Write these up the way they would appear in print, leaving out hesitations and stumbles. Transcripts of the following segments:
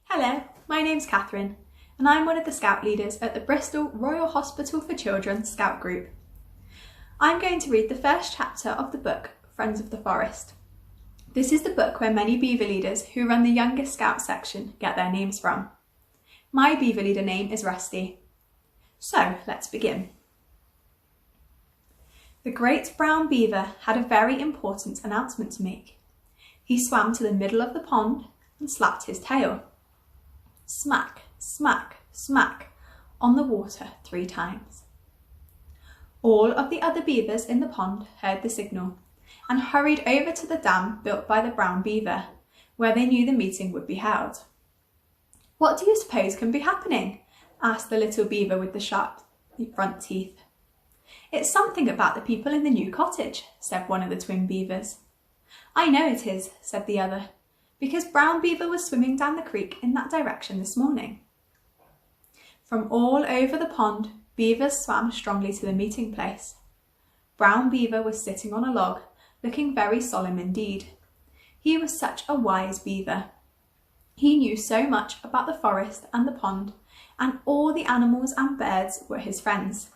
Hello, my name's Catherine and I'm one of the Scout leaders at the Bristol Royal Hospital for Children Scout Group. I'm going to read the first chapter of the book, Friends of the Forest. This is the book where many Beaver leaders who run the youngest Scout section get their names from. My Beaver leader name is Rusty. So let's begin. The great brown beaver had a very important announcement to make. He swam to the middle of the pond and slapped his tail. Smack, smack, smack on the water 3 times. All of the other beavers in the pond heard the signal and hurried over to the dam built by the brown beaver, where they knew the meeting would be held. "What do you suppose can be happening?" asked the little beaver with the sharp front teeth. "It's something about the people in the new cottage," said one of the twin beavers. "I know it is," said the other, "because Brown Beaver was swimming down the creek in that direction this morning." From all over the pond, beavers swam strongly to the meeting place. Brown Beaver was sitting on a log, looking very solemn indeed. He was such a wise beaver. He knew so much about the forest and the pond, and all the animals and birds were his friends.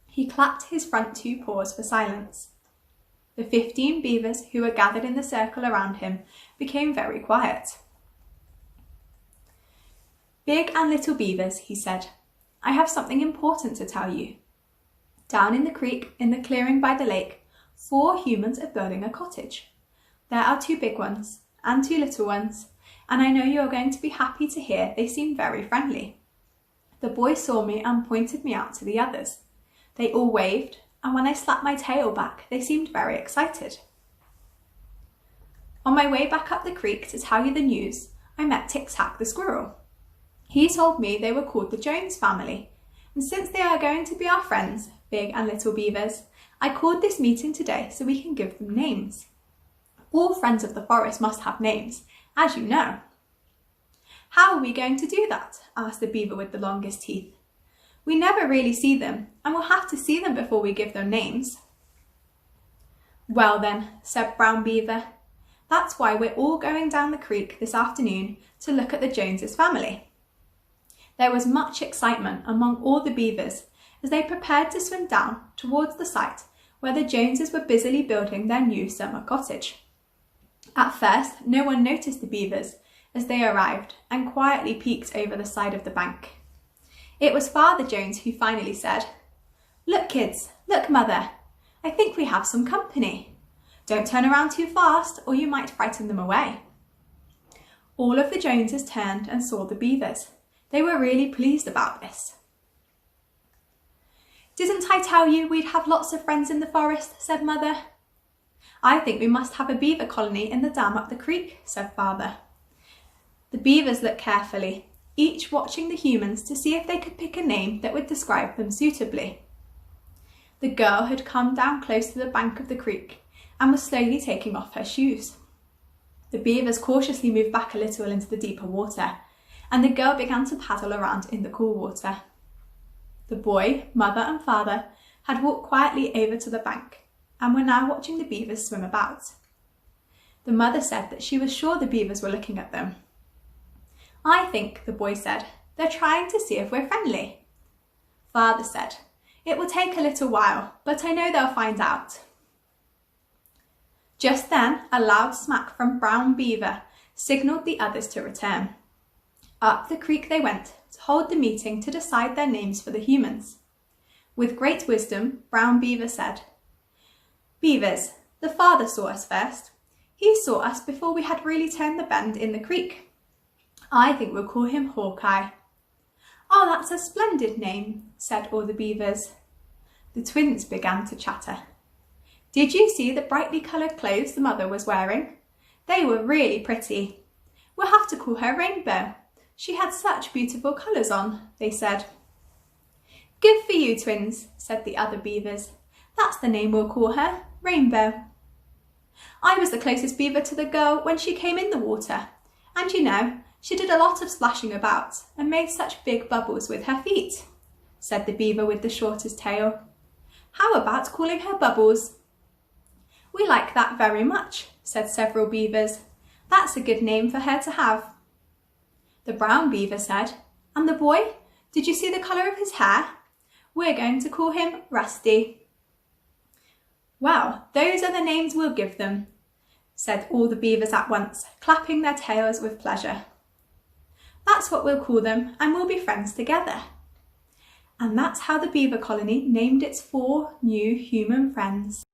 He clapped his front 2 paws for silence. The 15 beavers who were gathered in the circle around him became very quiet. "Big and little beavers," he said, "I have something important to tell you. Down in the creek, in the clearing by the lake, 4 humans are building a cottage. There are 2 big ones and 2 little ones, and I know you are going to be happy to hear they seem very friendly. The boy saw me and pointed me out to the others. They all waved, and when I slapped my tail back, they seemed very excited. On my way back up the creek to tell you the news, I met Tic-Tac the squirrel. He told me they were called the Jones family, and since they are going to be our friends, big and little beavers, I called this meeting today so we can give them names. All friends of the forest must have names, as you know." "How are we going to do that?" asked the beaver with the longest teeth. "We never really see them, and we'll have to see them before we give them names." "Well then," said Brown Beaver, "that's why we're all going down the creek this afternoon to look at the Joneses family." There was much excitement among all the beavers as they prepared to swim down towards the site where the Joneses were busily building their new summer cottage. At first, no one noticed the beavers as they arrived and quietly peeked over the side of the bank. It was Father Jones who finally said, "Look kids, look mother, I think we have some company. Don't turn around too fast or you might frighten them away." All of the Joneses turned and saw the beavers. They were really pleased about this. "Didn't I tell you we'd have lots of friends in the forest?" said Mother. "I think we must have a beaver colony in the dam up the creek," said Father. The beavers looked carefully, each watching the humans to see if they could pick a name that would describe them suitably. The girl had come down close to the bank of the creek and was slowly taking off her shoes. The beavers cautiously moved back a little into the deeper water, and the girl began to paddle around in the cool water. The boy, mother and father had walked quietly over to the bank and were now watching the beavers swim about. The mother said that she was sure the beavers were looking at them. "I think," the boy said, "they're trying to see if we're friendly." Father said, "It will take a little while, but I know they'll find out." Just then, a loud smack from Brown Beaver signalled the others to return. Up the creek they went to hold the meeting to decide their names for the humans. With great wisdom, Brown Beaver said, "Beavers, the father saw us first. He saw us before we had really turned the bend in the creek. I think we'll call him Hawkeye." "Oh, that's a splendid name," said all the beavers. The twins began to chatter. "Did you see the brightly coloured clothes the mother was wearing? They were really pretty. We'll have to call her Rainbow. She had such beautiful colours on," they said. "Good for you, twins," said the other beavers. "That's the name we'll call her, Rainbow. I was the closest beaver to the girl when she came in the water, and you know, she did a lot of splashing about and made such big bubbles with her feet," said the beaver with the shortest tail. "How about calling her Bubbles?" "We like that very much," said several beavers. "That's a good name for her to have." The brown beaver said, "And the boy? Did you see the colour of his hair? We're going to call him Rusty." "Well, those are the names we'll give them," said all the beavers at once, clapping their tails with pleasure. "That's what we'll call them, and we'll be friends together." And that's how the beaver colony named its 4 new human friends.